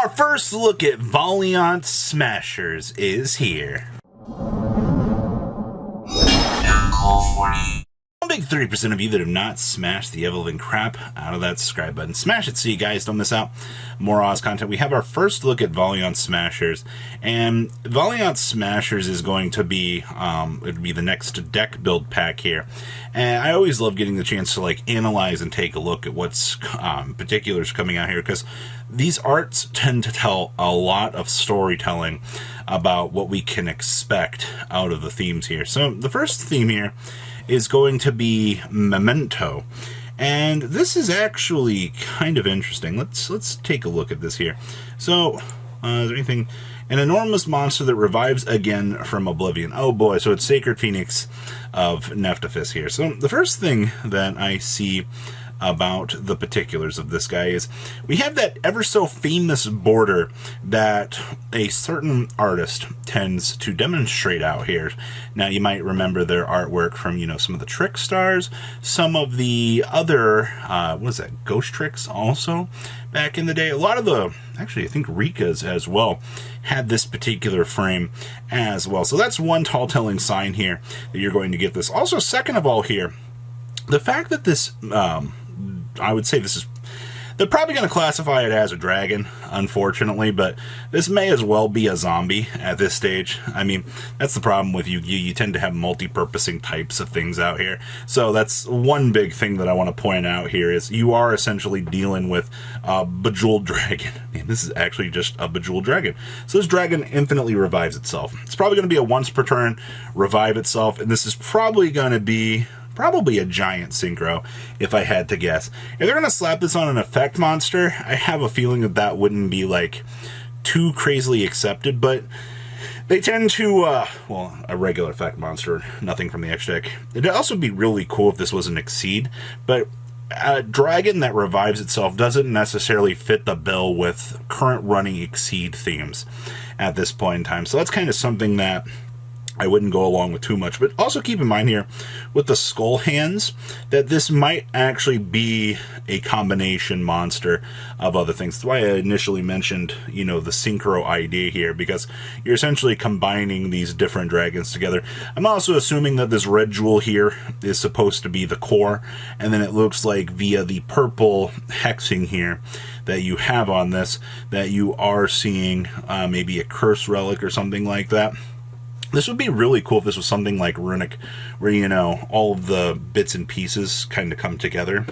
Our first look at Valiant Smashers is here. A big 30% of you that have not smashed the ever-living crap out of that subscribe button. Smash it so you guys don't miss out. More Oz content. We have our first look at Valiant Smashers. And Valiant Smashers is going to be, it'd be the next deck build pack here. And I always love getting the chance to like analyze and take a look at what's particulars coming out here, because these arts tend to tell a lot of storytelling about what we can expect out of the themes here. So the first theme here is going to be Memento, and this is actually kind of interesting. Let's take a look at this here. So, is there anything? An enormous monster that revives again from oblivion. Oh boy, so it's Sacred Phoenix of Nephthys here. So the first thing that I see about the particulars of this guy is we have that ever so famous border that a certain artist tends to demonstrate out here. Now you might remember their artwork from, you know, some of the Trick Stars, some of the other what is that, Ghost Tricks also back in the day. A lot of the, actually I think Rika's as well had this particular frame as well. So that's one tall telling sign here that you're going to get this. Also, second of all here, the fact that this I would say this is, they're probably going to classify it as a dragon, unfortunately, but this may as well be a zombie at this stage. I mean, that's the problem with Yu-Gi-Oh! You tend to have multi-purposing types of things out here. So that's one big thing that I want to point out here is you are essentially dealing with a Bejeweled Dragon. Man, this is actually just a Bejeweled Dragon. So this dragon infinitely revives itself. It's probably going to be a once per turn revive itself, and this is probably going to be a giant synchro, if I had to guess. If they're going to slap this on an effect monster, I have a feeling that that wouldn't be, like, too crazily accepted, but they tend to, well, a regular effect monster, nothing from the X deck. It'd also be really cool if this was an Exceed, but a dragon that revives itself doesn't necessarily fit the bill with current running Exceed themes at this point in time. So that's kind of something that I wouldn't go along with too much. But also keep in mind here with the skull hands that this might actually be a combination monster of other things. That's why I initially mentioned, you know, the synchro idea here, because you're essentially combining these different dragons together. I'm also assuming that this red jewel here is supposed to be the core, and then it looks like via the purple hexing here that you have on this, that you are seeing maybe a curse relic or something like that. This would be really cool if this was something like Runic, where, you know, all of the bits and pieces kind of come together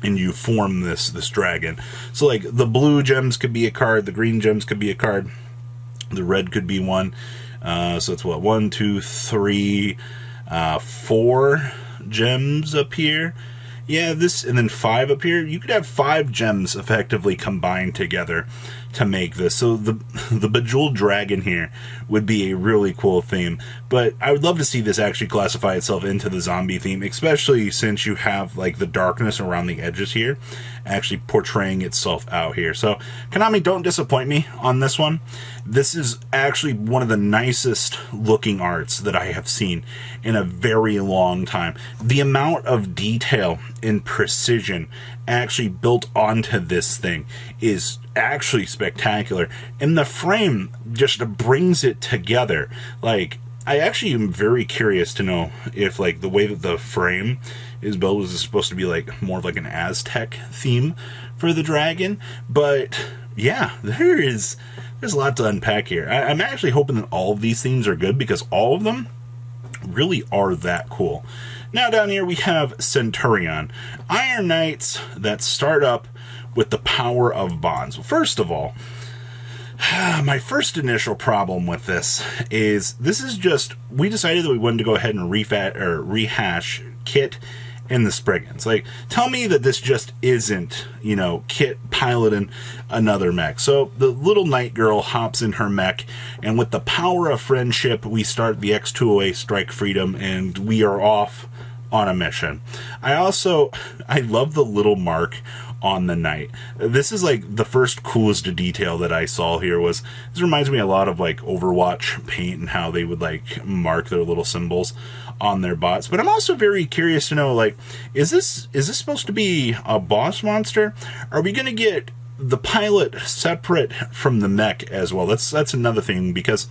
and you form this dragon. So, like, the blue gems could be a card, the green gems could be a card, the red could be one. So it's what, 1, 2, 3, 4 gems up here. Yeah, this, and then 5 up here. You could have 5 gems effectively combined together to make this. So the Bejeweled Dragon here would be a really cool theme. But I would love to see this actually classify itself into the zombie theme, especially since you have like the darkness around the edges here actually portraying itself out here. So Konami, don't disappoint me on this one. This is actually one of the nicest looking arts that I have seen in a very long time. The amount of detail and precision actually built onto this thing is actually spectacular, and the frame just brings it together. Like, I actually am very curious to know if, like, the way that the frame is built is supposed to be like more of like an Aztec theme for the dragon. But yeah, there's a lot to unpack here. I'm actually hoping that all of these themes are good, because all of them really are that cool. Now down here we have Centurion, Iron Knights that start up with the power of bonds. Well, first of all, my first initial problem with this is just, we decided that we wanted to go ahead and rehash Kit and the Spriggans. Like, tell me that this just isn't, you know, Kit piloting another mech. So the little knight girl hops in her mech, and with the power of friendship, we start the X208 Strike Freedom, and we are off on a mission. I love the little mark on the knight. This is like the first coolest detail that I saw here. Was this reminds me a lot of like Overwatch paint and how they would like mark their little symbols on their bots. But I'm also very curious to know, like, is this supposed to be a boss monster? Are we gonna get the pilot separate from the mech as well. That's another thing, because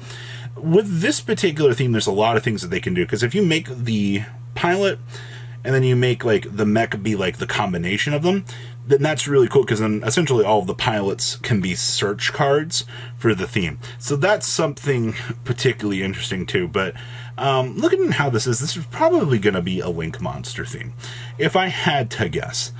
with this particular theme, there's a lot of things that they can do. Because if you make the pilot and then you make like the mech be like the combination of them, then that's really cool, because then essentially all of the pilots can be search cards for the theme. So that's something particularly interesting too. But looking at how this is probably going to be a Link monster theme, if I had to guess.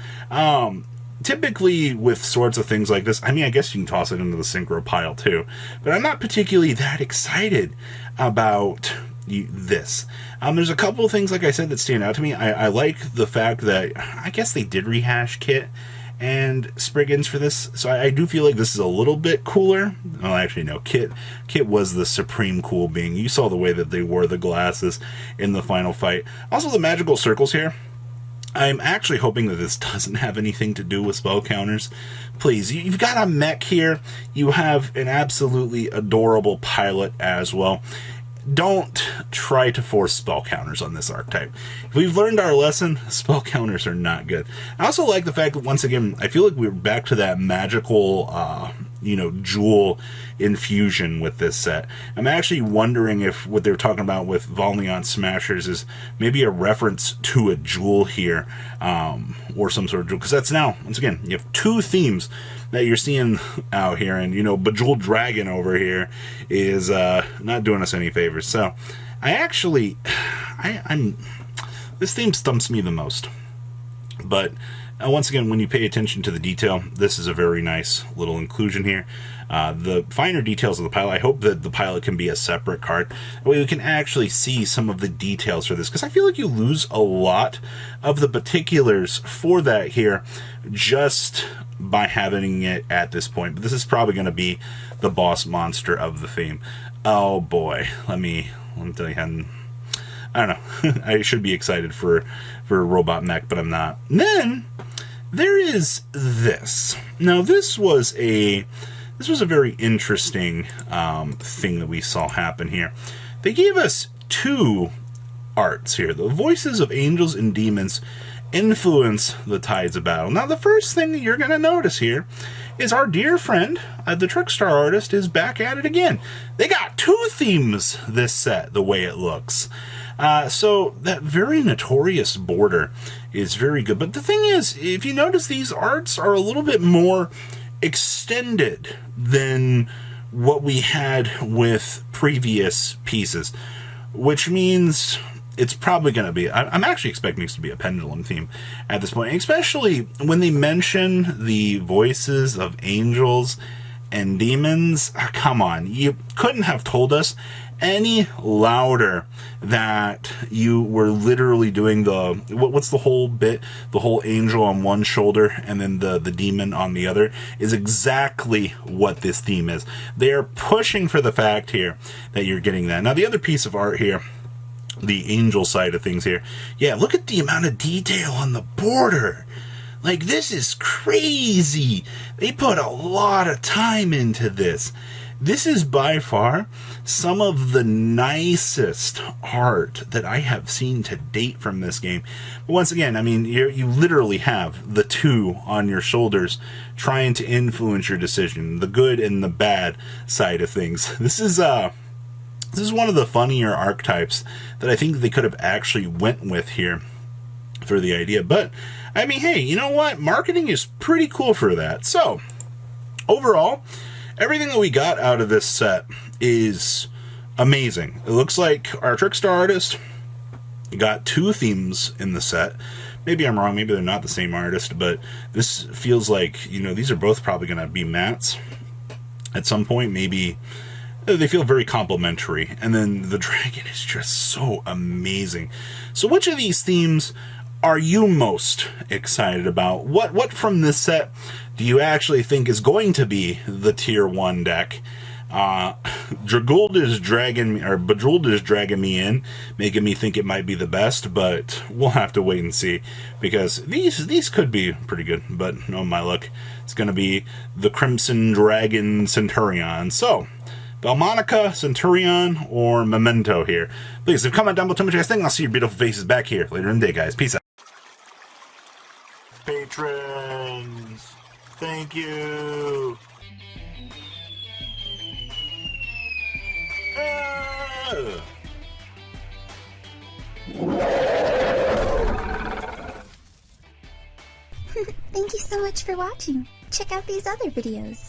Typically with sorts of things like this, I mean, I guess you can toss it into the synchro pile too, but I'm not particularly that excited about this. There's a couple of things, like I said, that stand out to me. I like the fact that I guess they did rehash Kit and Spriggans for this, so I do feel like this is a little bit cooler. Well, actually, no, Kit was the supreme cool being. You saw the way that they wore the glasses in the final fight. Also, the magical circles here, I'm actually hoping that this doesn't have anything to do with spell counters. Please, you've got a mech here. You have an absolutely adorable pilot as well. Don't try to force spell counters on this archetype. If we've learned our lesson, spell counters are not good. I also like the fact that, once again, I feel like we're back to that magical, jewel infusion with this set. I'm actually wondering if what they were talking about with Valiant Smashers is maybe a reference to a jewel here, or some sort of jewel. Because that's now, once again, you have two themes that you're seeing out here, and Bejeweled Dragon over here is not doing us any favors. So I'm this theme stumps me the most. But once again, when you pay attention to the detail, this is a very nice little inclusion here. The finer details of the pilot, I hope that the pilot can be a separate card. That way we can actually see some of the details for this, because I feel like you lose a lot of the particulars for that here just by having it at this point. But this is probably going to be the boss monster of the theme. Oh boy, let me tell you, I don't know. I should be excited for Robot Mech, but I'm not. And then there is this. Now this was a very interesting thing that we saw happen here. They gave us two arts here. The voices of angels and demons influence the tides of battle. Now the first thing that you're going to notice here is our dear friend, the Trickstar artist, is back at it again. They got two themes this set, the way it looks. So that very notorious border is very good. But the thing is, if you notice, these arts are a little bit more extended than what we had with previous pieces, which means it's probably going to be, I'm actually expecting this to be a pendulum theme at this point, especially when they mention the voices of angels and demons. Come on, you couldn't have told us any louder that you were literally doing the, what's the whole bit, the whole angel on one shoulder and then the demon on the other, is exactly what this theme is. They're pushing for the fact here that you're getting that. Now the other piece of art here, the angel side of things here, yeah, look at the amount of detail on the border. Like, this is crazy. They put a lot of time into this. This is by far some of the nicest art that I have seen to date from this game. But once again, I mean, you literally have the two on your shoulders trying to influence your decision, the good and the bad side of things. This is one of the funnier archetypes that I think they could have actually went with here for the idea. But, I mean, hey, you know what? Marketing is pretty cool for that. So, overall, everything that we got out of this set is amazing. It looks like our Trickstar artist got two themes in the set. Maybe I'm wrong, maybe they're not the same artist, but this feels like, these are both probably going to be mats at some point. Maybe they feel very complimentary. And then the dragon is just so amazing. So which of these themes are you most excited about? What from this set do you actually think is going to be the tier 1 deck? Bejeweled is dragging me in, making me think it might be the best, but we'll have to wait and see, because these could be pretty good, but no, my luck, it's going to be the Crimson Dragon Centurion. So, Belmonica, Centurion, or Memento here? Please leave a comment down below. Tell me what you guys think. I'll see your beautiful faces back here later in the day, guys. Peace out. Patrons. Thank you. Thank you so much for watching. Check out these other videos.